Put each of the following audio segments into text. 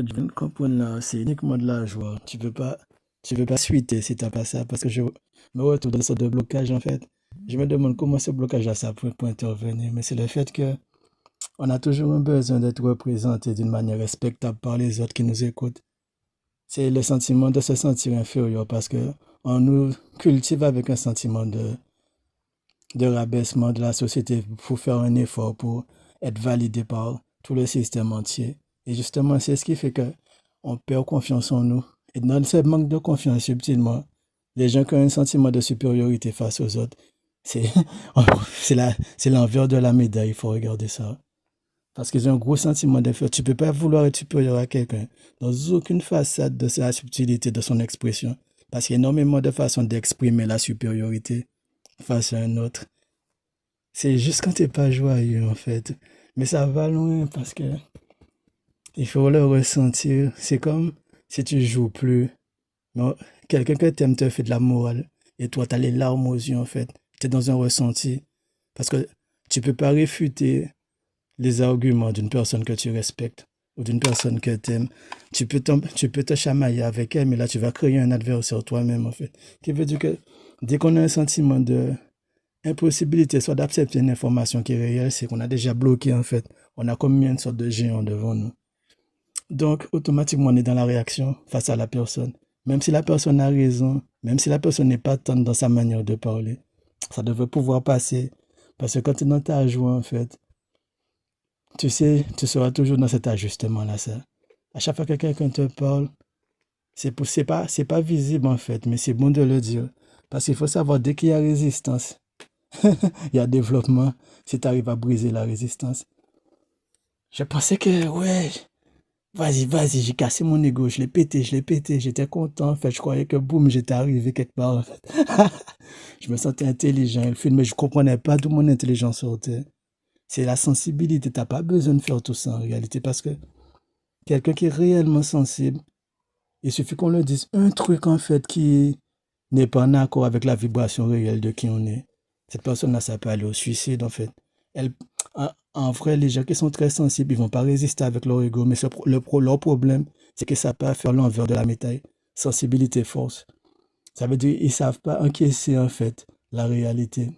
Je viens de comprendre là, c'est uniquement de la joie. Tu peux pas suiter si t'as pas ça, parce que je me retrouve dans une sorte de blocage en fait. Je me demande comment ce blocage-là, ça peut intervenir, mais c'est le fait que on a toujours un besoin d'être représenté d'une manière respectable par les autres qui nous écoutent. C'est le sentiment de se sentir inférieur parce que on nous cultive avec un sentiment de rabaissement de la société pour faire un effort pour être validé par tout le système entier. Et justement, c'est ce qui fait que on perd confiance en nous. Et dans ce manque de confiance, subtilement, les gens qui ont un sentiment de supériorité face aux autres, c'est c'est l'envers de la médaille, il faut regarder ça. Parce qu'ils ont un gros sentiment d'effort. Tu ne peux pas vouloir être supérieur à quelqu'un dans aucune façade de sa subtilité, de son expression. Parce qu'il y a énormément de façons d'exprimer la supériorité face à un autre. C'est juste quand t'es pas joyeux, en fait. Mais ça va loin parce que il faut le ressentir. C'est comme si tu joues plus. Non, quelqu'un que t'aimes te fait de la morale. Et toi, t'as les larmes aux yeux, en fait. T'es dans un ressenti. Parce que tu peux pas réfuter les arguments d'une personne que tu respectes ou d'une personne que tu aimes. Tu peux te chamailler avec elle, mais là, tu vas créer un adversaire toi-même, en fait. Qui veut dire que dès qu'on a un sentiment de impossibilité, soit d'accepter une information qui est réelle, c'est qu'on a déjà bloqué, en fait. On a comme mis une sorte de géant devant nous. Donc, automatiquement, on est dans la réaction face à la personne. Même si la personne a raison, même si la personne n'est pas tendre dans sa manière de parler, ça devrait pouvoir passer. Parce que quand tu es dans ta joie, en fait, tu sais, tu seras toujours dans cet ajustement-là, ça. À chaque fois que quelqu'un te parle, c'est pas visible en fait, mais c'est bon de le dire. Parce qu'il faut savoir, dès qu'il y a résistance, il y a développement, si tu arrives à briser la résistance. Je pensais que, ouais, vas-y, j'ai cassé mon ego, je l'ai pété, j'étais content, en fait, je croyais que boum, j'étais arrivé quelque part, en fait. Je me sentais intelligent, le film, mais je comprenais pas d'où mon intelligence sortait. C'est la sensibilité, t'as pas besoin de faire tout ça en réalité, parce que quelqu'un qui est réellement sensible, il suffit qu'on lui dise un truc en fait qui n'est pas en accord avec la vibration réelle de qui on est. Cette personne-là, ça peut aller au suicide en fait. Elle, en vrai, les gens qui sont très sensibles, ils vont pas résister avec leur ego, mais leur problème, c'est que ça peut faire l'envers de la médaille. Sensibilité, force. Ça veut dire qu'ils savent pas encaisser en fait la réalité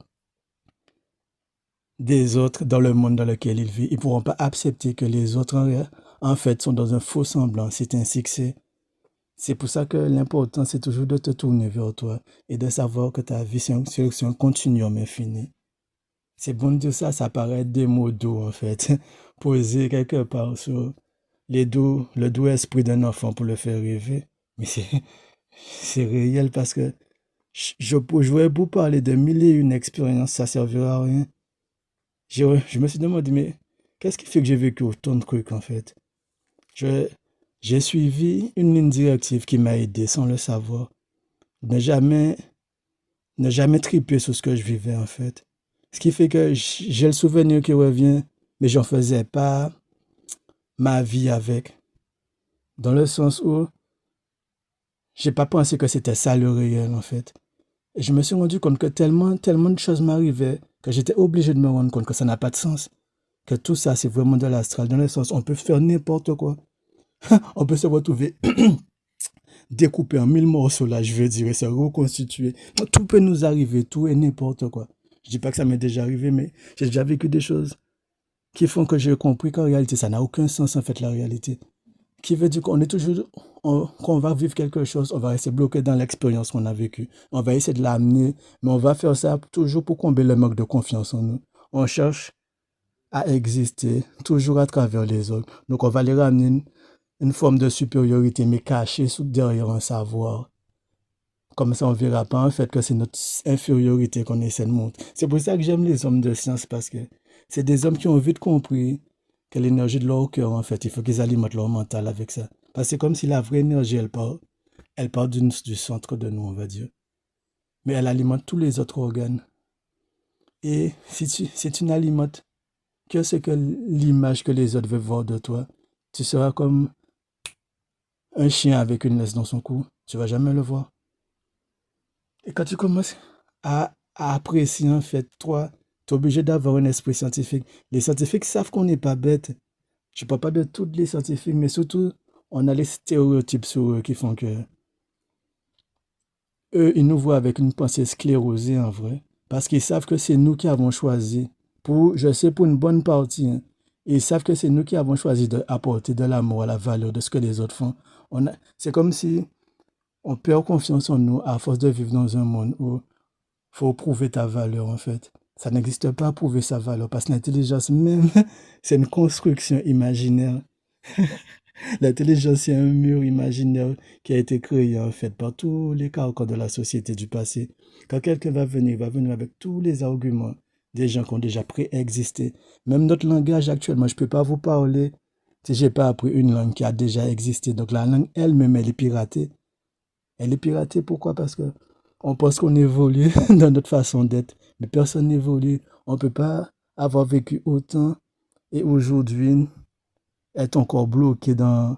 des autres dans le monde dans lequel ils vivent. Ils ne pourront pas accepter que les autres, en fait, sont dans un faux semblant. C'est ainsi que c'est. C'est pour ça que l'important, c'est toujours de te tourner vers toi et de savoir que ta vie, c'est un continuum infini. C'est bon de dire ça, ça paraît être des mots doux, en fait, posés quelque part sur le doux esprit d'un enfant pour le faire rêver. Mais c'est réel parce que je vais vous parler de mille et une expériences, ça ne servira à rien. Je me suis demandé, mais qu'est-ce qui fait que j'ai vécu autant de trucs, en fait? Je, j'ai suivi une ligne directive qui m'a aidé sans le savoir. Ne jamais, ne jamais triper sur ce que je vivais, en fait. Ce qui fait que j'ai le souvenir qui revient, mais j'en faisais pas ma vie avec. Dans le sens où j'ai pas pensé que c'était ça le réel, en fait. Et je me suis rendu compte que tellement de choses m'arrivaient que j'étais obligé de me rendre compte que ça n'a pas de sens. Que tout ça, c'est vraiment de l'astral. Dans le sens, on peut faire n'importe quoi. On peut se retrouver découpé en mille morceaux, là, je veux dire, et se reconstituer. Tout peut nous arriver, tout et n'importe quoi. Je dis pas que ça m'est déjà arrivé, mais j'ai déjà vécu des choses qui font que j'ai compris qu'en réalité, ça n'a aucun sens, en fait, la réalité. Qui veut dire qu'on est toujours, quand on va vivre quelque chose, on va rester bloqué dans l'expérience qu'on a vécue. On va essayer de l'amener, mais on va faire ça toujours pour combler le manque de confiance en nous. On cherche à exister toujours à travers les autres. Donc, on va les ramener une forme de supériorité, mais cachée derrière un savoir. Comme ça, on ne verra pas en fait que c'est notre infériorité qu'on essaie de montrer. C'est pour ça que j'aime les hommes de science, parce que c'est des hommes qui ont vite compris que l'énergie de leur cœur, en fait, il faut qu'ils alimentent leur mental avec ça. Parce que c'est comme si la vraie énergie, elle part du centre de nous, on va dire. Mais elle alimente tous les autres organes. Et si tu n'alimentes que ce que l'image que les autres veulent voir de toi, tu seras comme un chien avec une laisse dans son cou. Tu vas jamais le voir. Et quand tu commences à apprécier, en fait, toi, tu es obligé d'avoir un esprit scientifique. Les scientifiques savent qu'on n'est pas bête. Je ne parle pas de tous les scientifiques, mais surtout, on a les stéréotypes sur eux qui font que eux, ils nous voient avec une pensée sclérosée en vrai, parce qu'ils savent que c'est nous qui avons choisi, je sais pour une bonne partie, hein, ils savent que c'est nous qui avons choisi d'apporter de l'amour à la valeur de ce que les autres font. C'est comme si on perd confiance en nous à force de vivre dans un monde où faut prouver ta valeur en fait. Ça n'existe pas prouver sa valeur parce que l'intelligence même, c'est une construction imaginaire. L'intelligence, c'est un mur imaginaire qui a été créé en fait par tous les carcans de la société du passé. Quand quelqu'un va venir, il va venir avec tous les arguments des gens qui ont déjà préexisté. Même notre langage actuellement, je ne peux pas vous parler si je n'ai pas appris une langue qui a déjà existé. Donc la langue elle-même, elle est piratée. Elle est piratée pourquoi? Parce que on pense qu'on évolue dans notre façon d'être, mais personne n'évolue. On ne peut pas avoir vécu autant et aujourd'hui être encore bloqué dans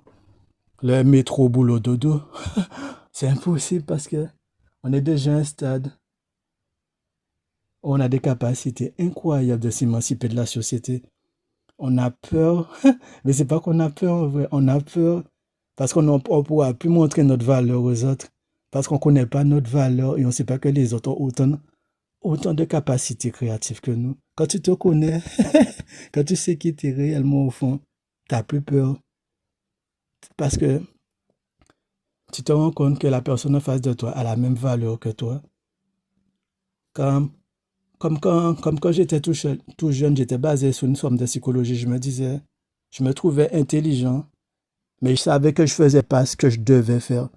le métro boulot dodo. C'est impossible parce que on est déjà à un stade où on a des capacités incroyables de s'émanciper de la société. On a peur, mais c'est pas qu'on a peur en vrai, on a peur parce qu'on ne pourra plus montrer notre valeur aux autres, parce qu'on ne connaît pas notre valeur et on ne sait pas que les autres ont autant de capacités créatives que nous. Quand tu te connais, quand tu sais qui tu es réellement au fond, tu n'as plus peur parce que tu te rends compte que la personne en face de toi a la même valeur que toi. Comme, comme quand j'étais tout jeune, j'étais basé sur une forme de psychologie. Je me trouvais intelligent, mais je savais que je faisais pas ce que je devais faire.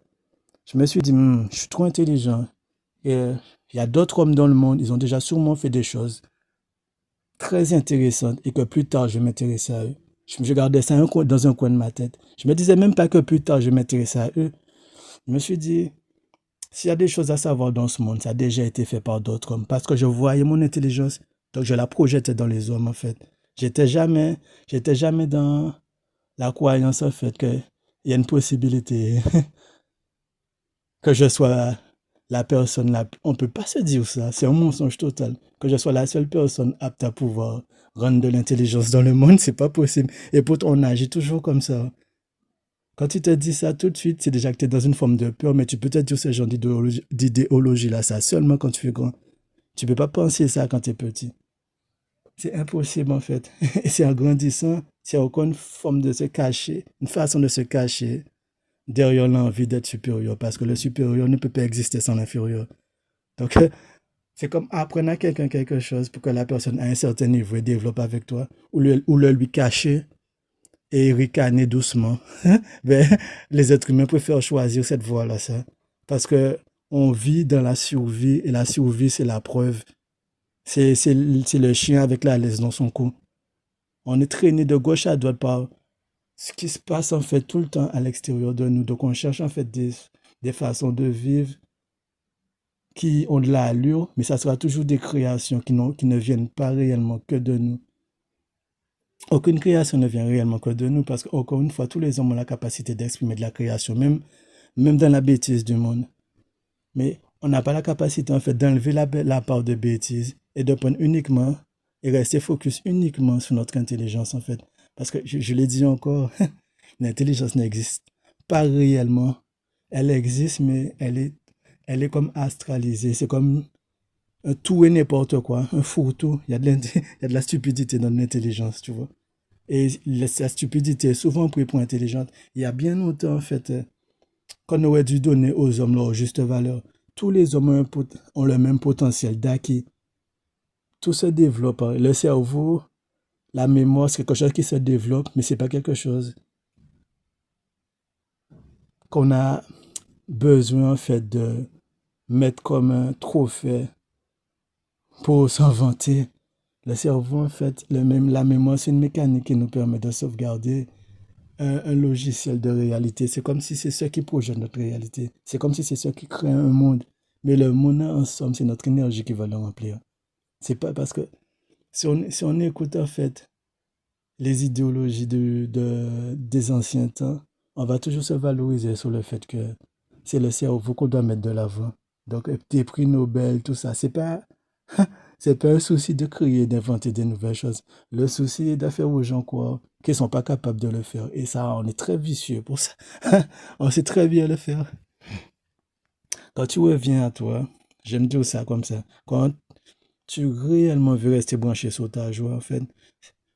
Je me suis dit, je suis trop intelligent. Et il y a d'autres hommes dans le monde, ils ont déjà sûrement fait des choses très intéressantes et que plus tard, je m'intéressais à eux. Je gardais ça dans un coin de ma tête. Je me disais même pas que plus tard, je m'intéressais à eux. Je me suis dit, s'il y a des choses à savoir dans ce monde, ça a déjà été fait par d'autres hommes. Parce que je voyais mon intelligence, donc je la projetais dans les hommes, en fait. J'étais jamais, j'étais jamais dans la croyance, en fait, qu'il y a une possibilité que je sois la personne là. On ne peut pas se dire ça. C'est un mensonge total. Que je sois la seule personne apte à pouvoir rendre de l'intelligence dans le monde, c'est pas possible. Et pourtant, on agit toujours comme ça. Quand tu te dis ça tout de suite, c'est déjà que tu es dans une forme de peur, mais tu peux te dire ce genre d'idéologie-là, ça seulement quand tu es grand. Tu peux pas penser ça quand tu es petit. C'est impossible en fait. Et c'est en grandissant, c'est encore une forme de se cacher, une façon de se cacher derrière l'envie d'être supérieur, parce que le supérieur ne peut pas exister sans l'inférieur. Donc, c'est comme apprendre à quelqu'un quelque chose pour que la personne à un certain niveau développe avec toi, ou le lui cacher et ricaner doucement. Ben, les êtres humains préfèrent choisir cette voie-là, ça. Parce que on vit dans la survie, et la survie, c'est la preuve. C'est le chien avec la laisse dans son cou. On est traîné de gauche à droite par ce qui se passe en fait tout le temps à l'extérieur de nous. Donc on cherche en fait des façons de vivre qui ont de l'allure, mais ça sera toujours des créations qui ne viennent pas réellement que de nous. Aucune création ne vient réellement que de nous parce qu'encore une fois, tous les hommes ont la capacité d'exprimer de la création, même dans la bêtise du monde. Mais on n'a pas la capacité en fait d'enlever la part de bêtise et de prendre uniquement et rester focus uniquement sur notre intelligence en fait. Parce que je l'ai dit encore, l'intelligence n'existe pas réellement. Elle existe, mais elle est comme astralisée. C'est comme un tout et n'importe quoi, un fourre-tout. Il y a de la stupidité dans l'intelligence, tu vois. Et la stupidité est souvent prise pour intelligente. Il y a bien longtemps, en fait, qu'on aurait dû donner aux hommes leur juste valeur. Tous les hommes ont le même potentiel d'acquis. Tout se développe. Le cerveau, la mémoire, c'est quelque chose qui se développe, mais c'est pas quelque chose qu'on a besoin, en fait, de mettre comme un trophée pour s'en vanter. Le cerveau, en fait, la mémoire, c'est une mécanique qui nous permet de sauvegarder un logiciel de réalité. C'est comme si c'est ce qui projette notre réalité. C'est comme si c'est ce qui crée un monde. Mais le monde, en somme, c'est notre énergie qui va le remplir. C'est pas parce que si on écoute, en fait, les idéologies des anciens temps, on va toujours se valoriser sur le fait que c'est le cerveau qu'on doit mettre de l'avant. Donc, des prix Nobel, tout ça, c'est pas un souci de créer, d'inventer des nouvelles choses. Le souci est de faire aux gens croire qui sont pas capables de le faire. Et ça, on est très vicieux pour ça. On sait très bien le faire. Quand tu reviens à toi, j'aime dire ça comme ça. Quand tu réellement veux rester branché sur ta joie, en fait,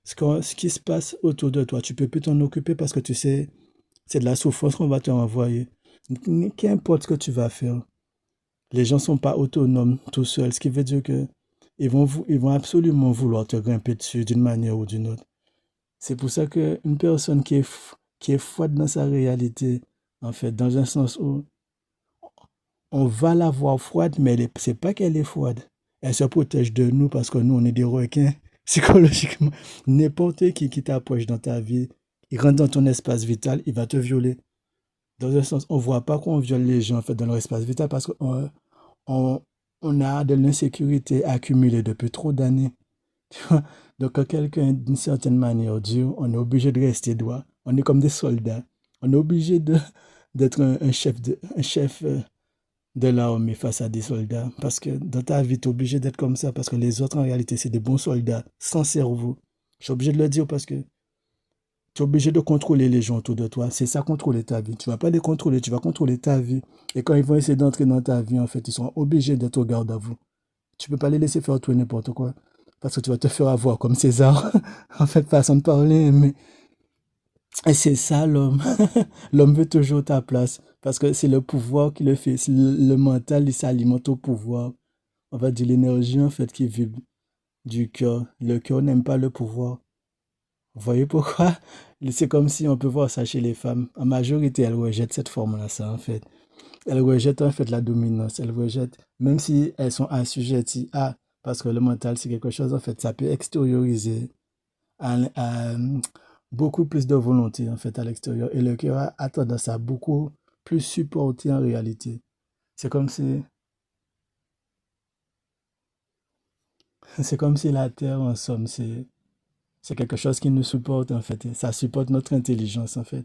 ce qui se passe autour de toi, tu peux plus t'en occuper parce que tu sais, c'est de la souffrance qu'on va te renvoyer. Qu'importe ce que tu vas faire, les gens sont pas autonomes tout seuls, ce qui veut dire que ils vont absolument vouloir te grimper dessus d'une manière ou d'une autre. C'est pour ça qu'une personne qui est froide dans sa réalité, en fait, dans un sens où on va la voir froide, mais c'est pas qu'elle est froide. Elle se protège de nous parce que nous, on est des requins psychologiquement. N'importe qui t'approche dans ta vie, il rentre dans ton espace vital, il va te violer. Dans un sens, on ne voit pas qu'on viole les gens en fait, dans leur espace vital parce qu'on on, on a de l'insécurité accumulée depuis trop d'années. Tu vois. Donc, quand quelqu'un, d'une certaine manière, dure, on est obligé de rester droit. On est comme des soldats. On est obligé d'être un chef de l'armée face à des soldats. Parce que dans ta vie, tu es obligé d'être comme ça. Parce que les autres, en réalité, c'est des bons soldats, sans cerveau. Je suis obligé de le dire parce que tu es obligé de contrôler les gens autour de toi. C'est ça, contrôler ta vie. Tu ne vas pas les contrôler, tu vas contrôler ta vie. Et quand ils vont essayer d'entrer dans ta vie, en fait, ils sont obligés d'être au garde à vous. Tu ne peux pas les laisser faire tout et n'importe quoi. Parce que tu vas te faire avoir comme César. En fait, façon de parler, mais et c'est ça l'homme. L'homme veut toujours ta place. Parce que c'est le pouvoir qui le fait. C'est le mental, il s'alimente au pouvoir. On va dire l'énergie, en fait, qui vibre du cœur. Le cœur n'aime pas le pouvoir. Vous voyez pourquoi? C'est comme si on peut voir ça chez les femmes. En majorité, elles rejettent cette forme-là, ça, en fait. Elles rejettent, en fait, la dominance. Elles rejettent, même si elles sont assujetties à, parce que le mental, c'est quelque chose, en fait, ça peut extérioriser à beaucoup plus de volonté, en fait, à l'extérieur. Et le cœur a tendance à beaucoup plus supporter en réalité. C'est comme si, c'est comme si la Terre, en somme, c'est quelque chose qui nous supporte, en fait. Et ça supporte notre intelligence, en fait.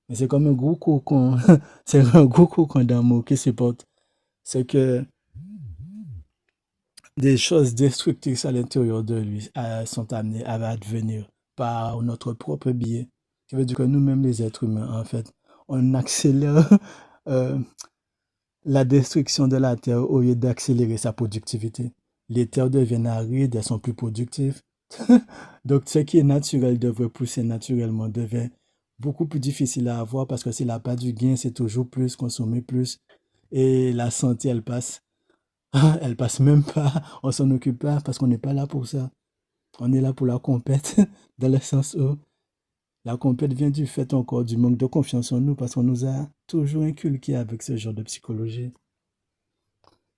Mais c'est comme un gros cocon. C'est un gros cocon d'amour qui supporte ce que des choses destructrices à l'intérieur de lui sont amenées à advenir par notre propre biais. Ça veut dire que nous-mêmes, les êtres humains, en fait, on accélère euh, la destruction de la terre au lieu d'accélérer sa productivité. Les terres deviennent arides, elles sont plus productives. Donc, ce qui est naturel devrait pousser naturellement devient beaucoup plus difficile à avoir parce que s'il n'a pas du gain, c'est toujours plus, consommer plus. Et la santé, elle passe. Elle passe même pas. On s'en occupe pas parce qu'on n'est pas là pour ça. On est là pour la compète, dans le sens où la compète vient du fait encore du manque de confiance en nous parce qu'on nous a toujours inculqué avec ce genre de psychologie.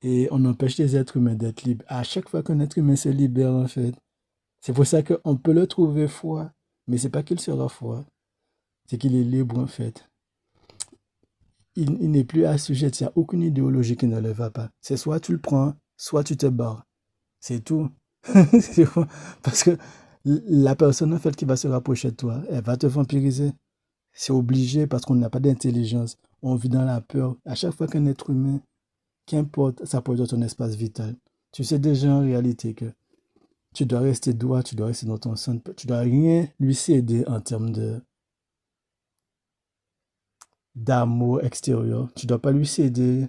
Et on empêche les êtres humains d'être libres. À chaque fois qu'un être humain se libère, en fait, c'est pour ça qu'on peut le trouver froid, mais c'est pas qu'il sera froid, c'est qu'il est libre, en fait. Il n'est plus assujetti à aucune idéologie qui ne le va pas. C'est soit tu le prends, soit tu te barres. C'est tout. C'est tout. Parce que la personne, en fait, qui va se rapprocher de toi, elle va te vampiriser. C'est obligé parce qu'on n'a pas d'intelligence. On vit dans la peur. À chaque fois qu'un être humain, qu'importe, s'approche de ton espace vital, tu sais déjà en réalité que tu dois rester droit, tu dois rester dans ton centre, tu dois rien lui céder en termes d'amour extérieur. Tu dois pas lui céder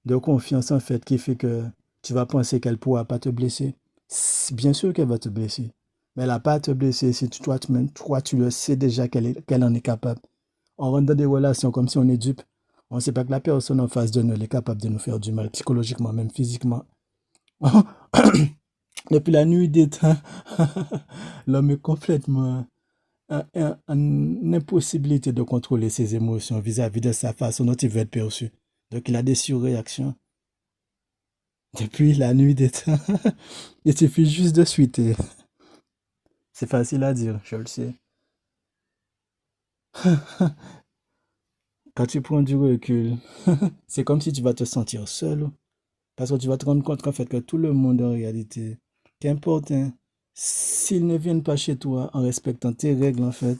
de confiance en fait qui fait que tu vas penser qu'elle pourra pas te blesser. Bien sûr qu'elle va te blesser, mais elle n'a pas à te blesser si toi-même, toi, tu le sais déjà qu'elle en est capable. On rentre dans des relations comme si on est dupe. On ne sait pas que la personne en face de nous elle est capable de nous faire du mal psychologiquement, même physiquement. Depuis la nuit des temps, l'homme est complètement en impossibilité de contrôler ses émotions vis-à-vis de sa façon dont il veut être perçu. Donc il a des surréactions. Depuis la nuit des temps, il suffit juste de suiter. C'est facile à dire, je le sais. Quand tu prends du recul, c'est comme si tu vas te sentir seul. Parce que tu vas te rendre compte qu'en fait, que tout le monde en réalité, qu'importe, hein, s'ils ne viennent pas chez toi en respectant tes règles, en fait,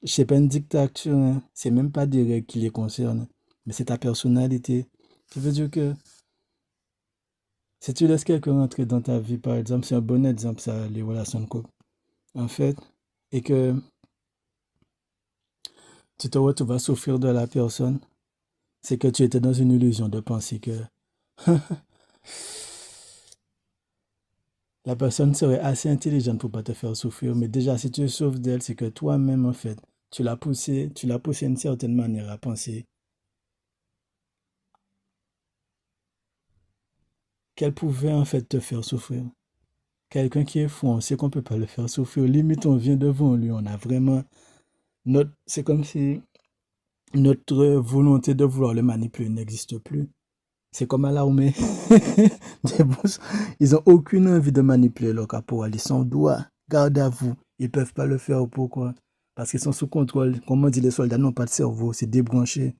c'est pas une dictature, hein, c'est même pas des règles qui les concernent, mais c'est ta personnalité. Ça veut dire que si tu laisses quelqu'un rentrer dans ta vie, par exemple, c'est un bon exemple, ça, les relations de couple. En fait, et que tu te retrouves à souffrir de la personne, c'est que tu étais dans une illusion de penser que la personne serait assez intelligente pour pas te faire souffrir. Mais déjà, si tu souffres d'elle, c'est que toi-même, en fait, tu l'as poussé d'une certaine manière à penser qu'elle pouvait en fait te faire souffrir. Quelqu'un qui est fou, on sait qu'on peut pas le faire souffrir. Limite, on vient devant lui, on a vraiment c'est comme si notre volonté de vouloir le manipuler n'existe plus. C'est comme à l'armée. Des boss, ils ont aucune envie de manipuler leur caporal. Ils sont doigts, garde à vous. Ils peuvent pas le faire. Pourquoi? Parce qu'ils sont sous contrôle. Comme on dit, les soldats n'ont pas de cerveau, c'est débranché.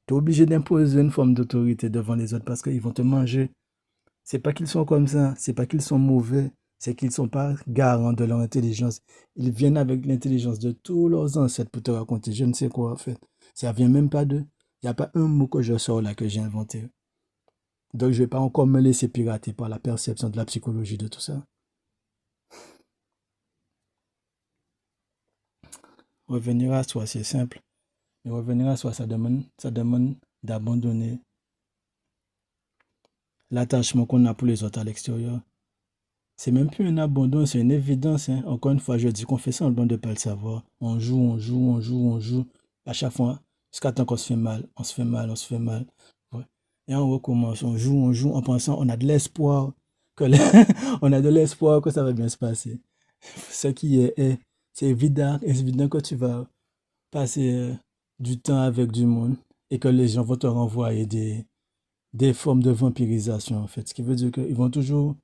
Tu es obligé d'imposer une forme d'autorité devant les autres parce qu'ils vont te manger. C'est pas qu'ils sont comme ça, c'est pas qu'ils sont mauvais, c'est qu'ils sont pas garants de leur intelligence. Ils viennent avec l'intelligence de tous leurs ancêtres pour te raconter je ne sais quoi en fait. Ça vient même pas d'eux. Il n'y a pas un mot que je sors là que j'ai inventé. Donc je vais pas encore me laisser pirater par la perception de la psychologie de tout ça. Revenir à soi, c'est simple. Mais revenir à soi, ça demande d'abandonner l'attachement qu'on a pour les autres à l'extérieur. C'est même plus un abandon, c'est une évidence, hein. Encore une fois, je dis qu'on fait semblant de ne pas le savoir. On joue, on joue, on joue, on joue. À chaque fois, jusqu'à temps qu'on se fait mal, on se fait mal, on se fait mal. Ouais. Et on recommence, on joue en pensant, on a de l'espoir on a de l'espoir que ça va bien se passer. Ce qui c'est évident que tu vas passer du temps avec du monde et que les gens vont te renvoyer des formes de vampirisation, en fait. Ce qui veut dire qu'ils vont toujours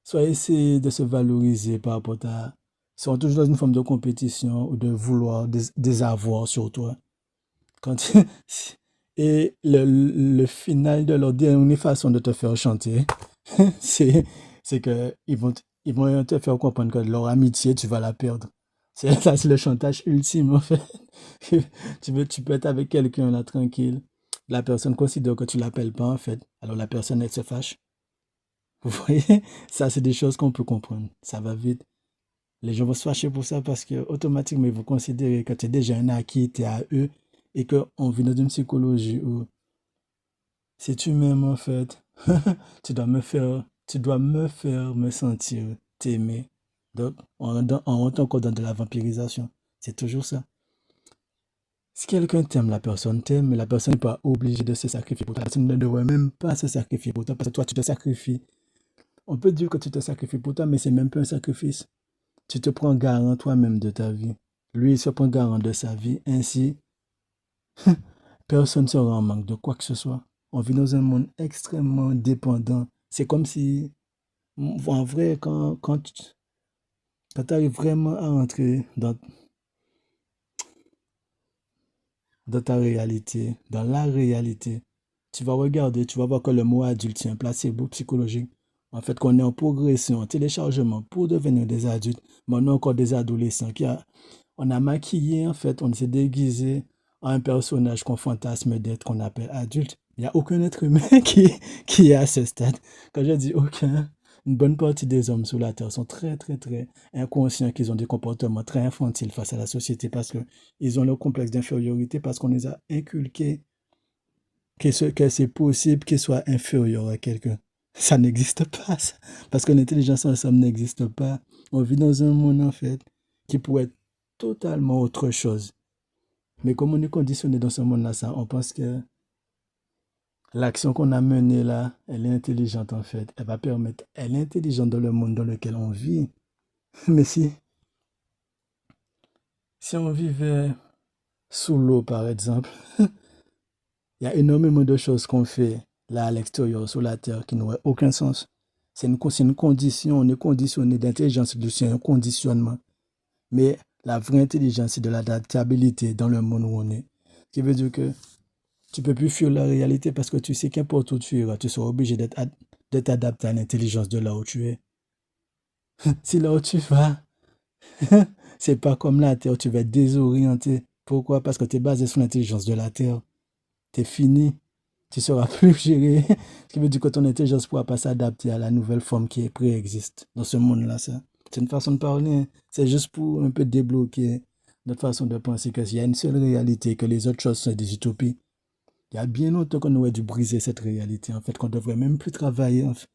soit essayer de se valoriser par rapport à... sont toujours dans une forme de compétition ou de vouloir des avoirs sur toi. Quand et le final de leur dernière façon de te faire chanter, c'est, c'est que ils vont te faire comprendre que leur amitié, tu vas la perdre. Ça, c'est le chantage ultime, en fait. Tu peux être avec quelqu'un là, tranquille. La personne considère que tu l'appelles pas, en fait. Alors la personne, elle se fâche. Vous voyez, ça, c'est des choses qu'on peut comprendre. Ça va vite. Les gens vont se fâcher pour ça parce que automatiquement, ils vont considérer que tu es déjà un acquis, tu es à eux et qu'on vit dans une psychologie où si tu m'aimes, en fait, tu dois me faire me sentir t'aimer. Donc, on rentre encore dans de la vampirisation. C'est toujours ça. Si quelqu'un t'aime, la personne t'aime, mais la personne n'est pas obligée de se sacrifier pour toi. La personne ne devrait même pas se sacrifier pour toi parce que toi, tu te sacrifies. On peut dire que tu te sacrifies pour toi, mais c'est même pas un sacrifice. Tu te prends garant toi-même de ta vie. Lui, il se prend garant de sa vie. Ainsi, personne ne sera en manque de quoi que ce soit. On vit dans un monde extrêmement dépendant. C'est comme si, en vrai, quand tu arrives vraiment à entrer dans ta réalité, dans la réalité, tu vas regarder, tu vas voir que le mot adulte, c'est un placebo psychologique. En fait, qu'on est en progression, en téléchargement pour devenir des adultes, mais on est encore des adolescents on a maquillé, en fait, on s'est déguisé en un personnage qu'on fantasme d'être, qu'on appelle adulte. Il n'y a aucun être humain qui est à ce stade. Quand je dis aucun, une bonne partie des hommes sur la Terre sont très, très, très inconscients qu'ils ont des comportements très infantiles face à la société parce qu'ils ont leur complexe d'infériorité, parce qu'on les a inculqués que c'est possible qu'ils soient inférieurs à quelqu'un. Ça n'existe pas, ça. Parce que l'intelligence en somme n'existe pas. On vit dans un monde, en fait, qui pourrait être totalement autre chose. Mais comme on est conditionné dans ce monde-là, ça, on pense que l'action qu'on a menée là, elle est intelligente, en fait. Elle va permettre, elle est intelligente dans le monde dans lequel on vit. Mais si on vivait sous l'eau, par exemple, il y a énormément de choses qu'on fait là à l'extérieur, sur la Terre, qui n'auraient aucun sens. C'est une condition, on est conditionné d'intelligence, c'est un conditionnement. Mais la vraie intelligence, c'est de l'adaptabilité dans le monde où on est. Ce qui veut dire que tu ne peux plus fuir la réalité parce que tu sais qu'importe où tu iras, tu seras obligé de t'adapter à l'intelligence de là où tu es. Si là où tu vas, c'est pas comme la Terre, tu vas être désorienté. Pourquoi? Parce que tu es basé sur l'intelligence de la Terre. Tu es fini. Tu ne seras plus géré. Ce qui veut dire que ton intelligence ne pourra pas s'adapter à la nouvelle forme qui préexiste dans ce monde-là. Ça. C'est une façon de parler, hein. C'est juste pour un peu débloquer notre façon de penser qu'il y a une seule réalité, que les autres choses sont des utopies. Il y a bien longtemps qu'on aurait dû briser cette réalité, en fait, qu'on devrait même plus travailler, en fait,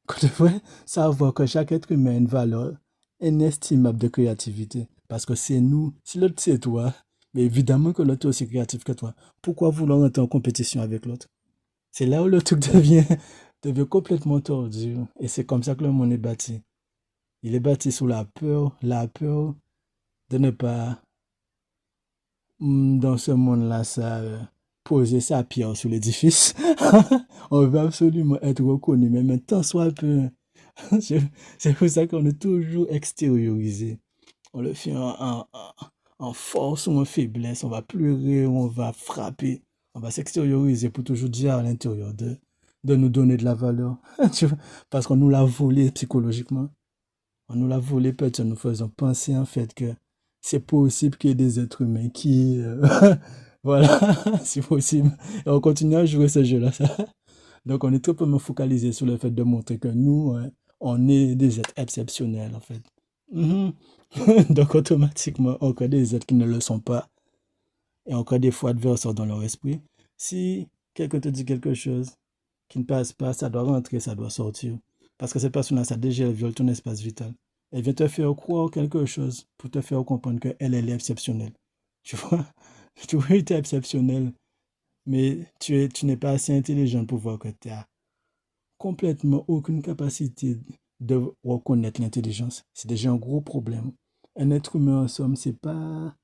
qu'on devrait savoir que chaque être humain a une valeur inestimable de créativité. Parce que c'est nous, si l'autre c'est toi, mais évidemment que l'autre est aussi créatif que toi. Pourquoi vouloir entrer en compétition avec l'autre? C'est là où le truc devient complètement tordu. Et c'est comme ça que le monde est bâti. Il est bâti sous la peur de ne pas, dans ce monde-là, ça, poser sa pierre sur l'édifice. On veut absolument être reconnu, mais même tant soit peu. C'est c'est pour ça qu'on est toujours extériorisé. On le fait en force ou en faiblesse. On va pleurer, on va frapper. On va s'extérioriser pour toujours dire à l'intérieur de nous donner de la valeur. Tu vois, parce qu'on nous l'a volé psychologiquement. On nous l'a volé peut-être en nous faisant penser en fait que c'est possible qu'il y ait des êtres humains qui... voilà, c'est possible. Et on continue à jouer ce jeu-là. Ça. Donc on est trop peu focalisé sur le fait de montrer que nous, hein, on est des êtres exceptionnels en fait. Mhm. Donc automatiquement, on crée des êtres qui ne le sont pas. Et on crée des fois adversaires dans leur esprit. Si quelqu'un te dit quelque chose qui ne passe pas, ça doit rentrer, ça doit sortir. Parce que cette personne-là, ça déjà, elle viole ton espace vital. Elle vient te faire croire quelque chose pour te faire comprendre qu'elle, elle est exceptionnelle. Tu vois? Tu vois, tu es exceptionnel, mais tu n'es pas assez intelligent pour voir que tu as complètement aucune capacité de reconnaître l'intelligence. C'est déjà un gros problème. Un être humain, en somme, c'est pas...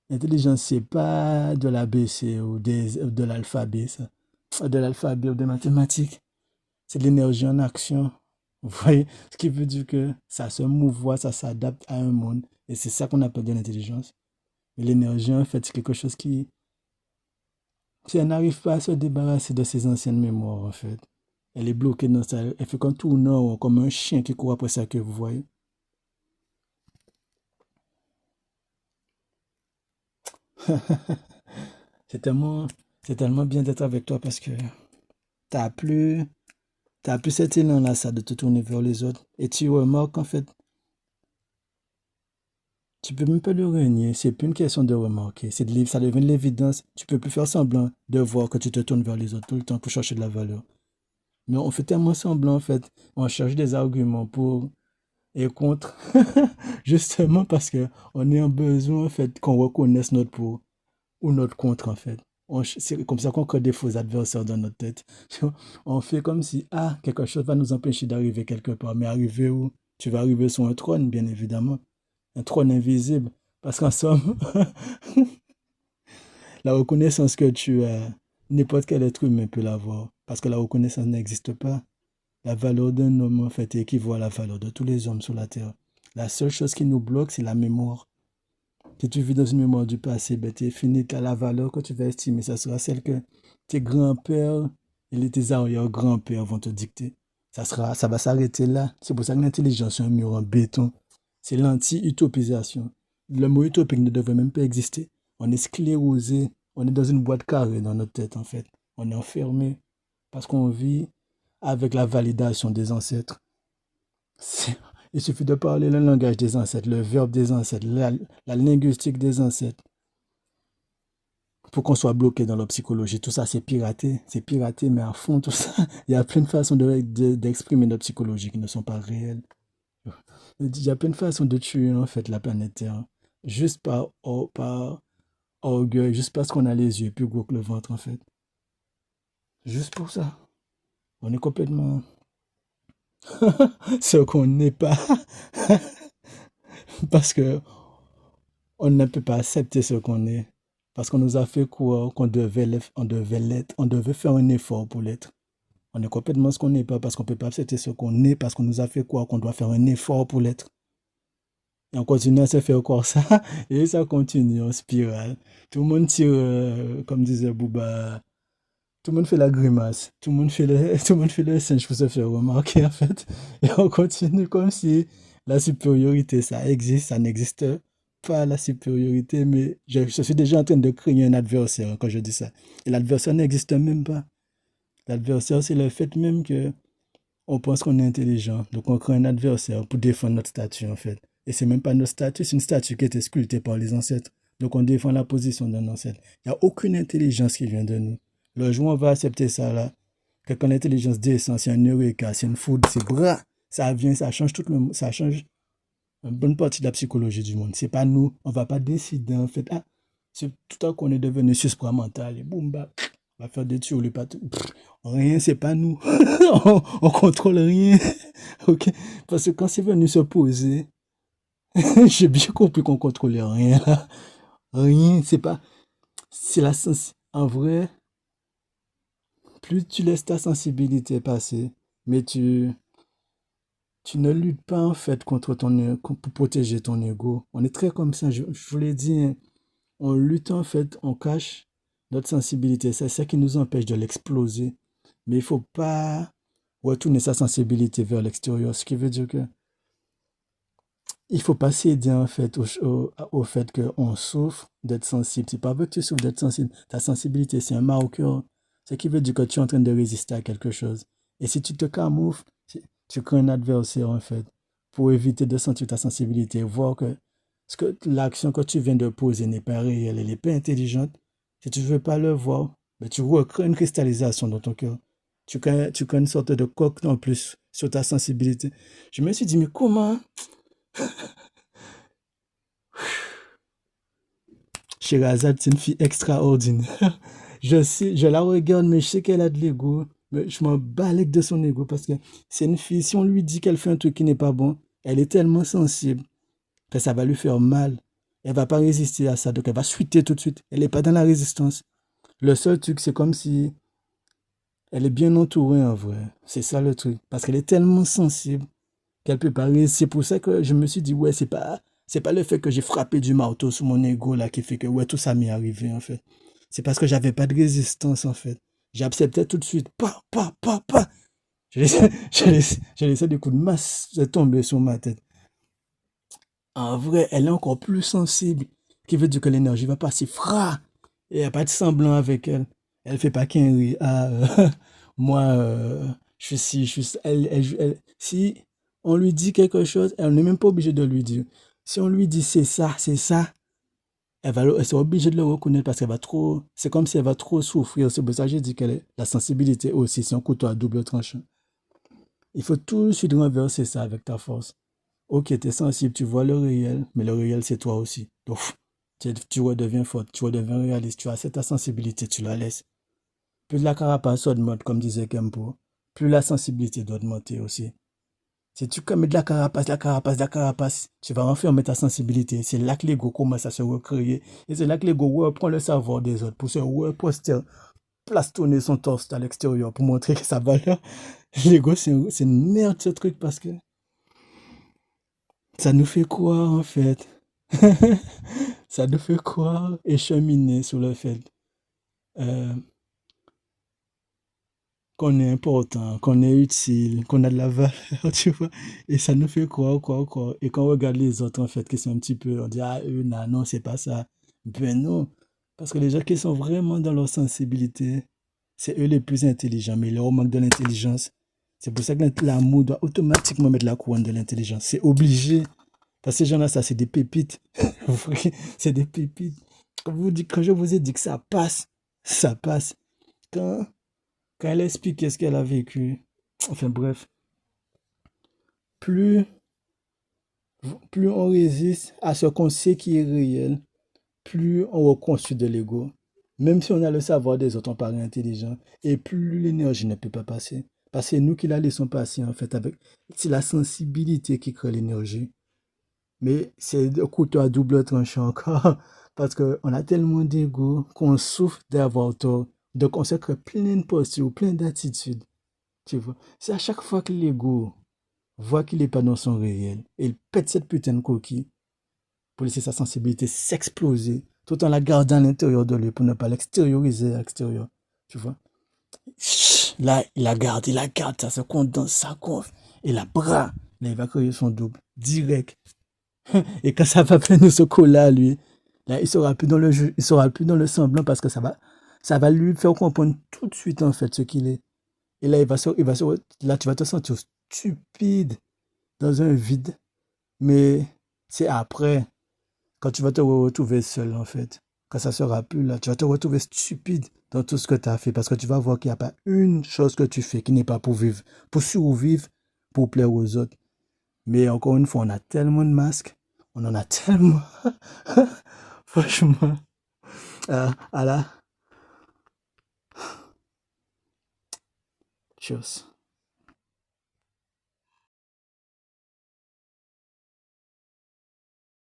L'intelligence, c'est pas de l'ABC ou de l'alphabet, ça. De l'alphabet ou des mathématiques. C'est de l'énergie en action. Vous voyez? Ce qui veut dire que ça se mouvoie, ça s'adapte à un monde. Et c'est ça qu'on appelle de l'intelligence. Et l'énergie, en fait, c'est quelque chose qui n'arrive pas à se débarrasser de ses anciennes mémoires, en fait. Elle est bloquée dans ça. Elle fait comme tournant, comme un chien qui court après ça que vous voyez. C'est tellement, c'est tellement bien d'être avec toi parce que t'as plus, t'as plus cet élan-là, ça, de te tourner vers les autres. Et tu remarques, en fait, tu peux même pas le renier. C'est plus une question de remarquer. Ça devient de l'évidence. Tu peux plus faire semblant de voir que tu te tournes vers les autres tout le temps pour chercher de la valeur. Mais on fait tellement semblant, en fait. On cherche des arguments pour et contre. Justement parce que on est en besoin, en fait, qu'on reconnaisse notre pour ou notre contre, en fait. C'est comme ça qu'on crée des faux adversaires dans notre tête. Tu vois, on fait comme si, ah, quelque chose va nous empêcher d'arriver quelque part. Mais arriver où? Tu vas arriver sur un trône, bien évidemment. Un trône invisible. Parce qu'en somme, la reconnaissance que tu as, n'importe quel être humain peut l'avoir. Parce que la reconnaissance n'existe pas. La valeur d'un homme, en fait, équivaut à la valeur de tous les hommes sur la terre. La seule chose qui nous bloque, c'est la mémoire. Si tu vis dans une mémoire du passé, ben, tu es fini, tu as la valeur que tu vas estimer. Ça sera celle que tes grands-pères et tes arrière-grands-pères vont te dicter. Ça va s'arrêter là. C'est pour ça que l'intelligence est un mur en béton. C'est l'anti-utopisation. Le mot utopique ne devrait même pas exister. On est sclérosé. On est dans une boîte carrée dans notre tête, en fait. On est enfermé parce qu'on vit avec la validation des ancêtres. Il suffit de parler le langage des ancêtres, le verbe des ancêtres, la linguistique des ancêtres, pour qu'on soit bloqué dans leur psychologie. Tout ça, c'est piraté, mais à fond, tout ça. Il y a plein de façons d'exprimer notre psychologie qui ne sont pas réelles. Il y a plein de façons de tuer, en fait, la planète Terre. Juste par orgueil, juste parce qu'on a les yeux plus gros que le ventre, en fait. Juste pour ça. On est complètement ce qu'on n'est pas. Parce que on ne peut pas accepter ce qu'on est. Parce qu'on nous a fait croire qu'on devait l'être, on devait faire un effort pour l'être. On est complètement ce qu'on n'est pas parce qu'on ne peut pas accepter ce qu'on est parce qu'on nous a fait croire qu'on doit faire un effort pour l'être. Et on continue à se faire croire ça et ça continue en spirale. Tout le monde tire, comme disait Booba, tout le monde fait la grimace, tout le monde fait le singe pour se faire remarquer en fait. Et on continue comme si la supériorité, ça existe, ça n'existe pas la supériorité, mais je suis déjà en train de créer un adversaire quand je dis ça. Et l'adversaire n'existe même pas. L'adversaire, c'est le fait même que on pense qu'on est intelligent, donc on crée un adversaire pour défendre notre statut, en fait. Et c'est même pas notre statut, c'est une statue qui a été sculptée par les ancêtres. Donc on défend la position d'un ancêtre. Il n'y a aucune intelligence qui vient de nous. Le jour où on va accepter ça, là, que quand l'intelligence descend, c'est un eureka, c'est une foudre, c'est bras, ça vient, ça change tout le monde, ça change une bonne partie de la psychologie du monde. C'est pas nous, on va pas décider, en fait. Ah, c'est tout à coup on est devenu supramental, et boum, bah, on va faire des tuyaux, les pattes. Rien, c'est pas nous. On contrôle rien. Ok? Parce que quand c'est venu se poser, j'ai bien compris qu'on contrôlait rien là. Rien, c'est pas. C'est la sens. En vrai, plus tu laisses ta sensibilité passer, mais tu ne luttes pas en fait contre pour protéger ton ego. On est très comme ça, je vous l'ai dit, hein. On lutte en fait, on cache notre sensibilité. C'est ça qui nous empêche de l'exploser. Mais il faut pas retourner sa sensibilité vers l'extérieur. Ce qui veut dire que il faut pas céder en fait au fait qu'on souffre d'être sensible. C'est pas vrai que tu souffres d'être sensible. Ta sensibilité, c'est un marqueur. Ce qui veut dire que tu es en train de résister à quelque chose. Et si tu te camoufles, tu crées un adversaire en fait pour éviter de sentir ta sensibilité, voir que l'action que tu viens de poser n'est pas réelle, elle n'est pas intelligente. Si tu ne veux pas le voir, ben tu recrées une cristallisation dans ton cœur. Tu crées une sorte de coque en plus sur ta sensibilité. Je me suis dit, mais comment Sherazade, c'est une fille extraordinaire. Je sais, je la regarde, mais je sais qu'elle a de l'ego. Mais je m'en balèque de son ego parce que c'est une fille, si on lui dit qu'elle fait un truc qui n'est pas bon, elle est tellement sensible que ça va lui faire mal. Elle va pas résister à ça, donc elle va chuter tout de suite. Elle n'est pas dans la résistance. Le seul truc, c'est comme si elle est bien entourée en vrai. C'est ça le truc. Parce qu'elle est tellement sensible qu'elle peut pas résister. C'est pour ça que je me suis dit, ouais, c'est pas le fait que j'ai frappé du marteau sur mon ego là qui fait que, ouais, tout ça m'est arrivé en fait. C'est parce que j'avais pas de résistance en fait. J'acceptais tout de suite. Pa, pa, pa, pa. Je laissais des coups de masse tomber sur ma tête. En vrai, elle est encore plus sensible, qui veut dire que l'énergie va passer fra. Et il n'y a pas de semblant avec elle. Elle fait pas qu'un rire. Ah, moi, je suis ci, je suis ça. Si on lui dit quelque chose, elle n'est même pas obligée de lui dire. Si on lui dit c'est ça, elle sera obligée de le reconnaître parce qu'elle va trop. C'est comme si elle va trop souffrir. C'est pour ça que j'ai dit que la sensibilité aussi, c'est un couteau à double tranchant. Il faut tout de suite renverser ça avec ta force. Ok, tu es sensible, tu vois le réel, mais le réel, c'est toi aussi. Donc, tu redeviens forte, tu redeviens réaliste, tu as ta sensibilité, tu la laisses. Plus la carapace augmente, comme disait Kempo, plus la sensibilité doit augmenter aussi. Si tu commets de la carapace, tu vas enfermer ta sensibilité. C'est là que l'ego commence à se recréer. Et c'est là que l'ego reprend le savoir des autres pour se reposter, plastonner son torse à l'extérieur pour montrer que sa valeur. L'ego, c'est une merde ce truc parce que ça nous fait croire en fait. Ça nous fait croire et cheminer sur le fait euh, qu'on est important, qu'on est utile, qu'on a de la valeur, tu vois. Et ça nous fait croire, croire, croire. Et quand on regarde les autres, en fait, qui sont un petit peu, on dit, ah, eux, non, non, c'est pas ça. Ben non. Parce que les gens qui sont vraiment dans leur sensibilité, c'est eux les plus intelligents, mais ils leur manque de l'intelligence. C'est pour ça que l'amour doit automatiquement mettre la couronne de l'intelligence. C'est obligé. Parce que ces gens-là, ça, c'est des pépites. C'est des pépites. Quand je vous ai dit que ça passe, ça passe. Quand, quand elle explique ce qu'elle a vécu, enfin bref, plus, plus on résiste à ce qu'on sait qui est réel, plus on reconstruit de l'ego. Même si on a le savoir des autres, on paraît intelligent, et plus l'énergie ne peut pas passer. Parce que c'est nous qui la laissons passer, en fait, c'est la sensibilité qui crée l'énergie. Mais c'est le couteau à double tranchant encore. Parce qu'on a tellement d'ego qu'on souffre d'avoir tort. Donc on se crée plein de postures, plein d'attitudes. Tu vois. C'est à chaque fois que l'ego voit qu'il n'est pas dans son réel, et il pète cette putain de coquille pour laisser sa sensibilité s'exploser, tout en la gardant à l'intérieur de lui pour ne pas l'extérioriser à l'extérieur. Tu vois. Là, il la garde, ça se condense, ça gonfle. Et la bras, là, il va créer son double, direct. Et quand ça va venir se coller à lui, là, il sera plus dans le jeu, il sera plus dans le semblant parce que ça va lui faire comprendre tout de suite en fait ce qu'il est. Et là, là, tu vas te sentir stupide dans un vide. Mais c'est après, quand tu vas te retrouver seul, en fait, quand ça sera plus là, tu vas te retrouver stupide dans tout ce que tu as fait parce que tu vas voir qu'il n'y a pas une chose que tu fais qui n'est pas pour vivre, pour survivre, pour plaire aux autres. Mais encore une fois, on a tellement de masques, on en a tellement. Franchement, à la chose.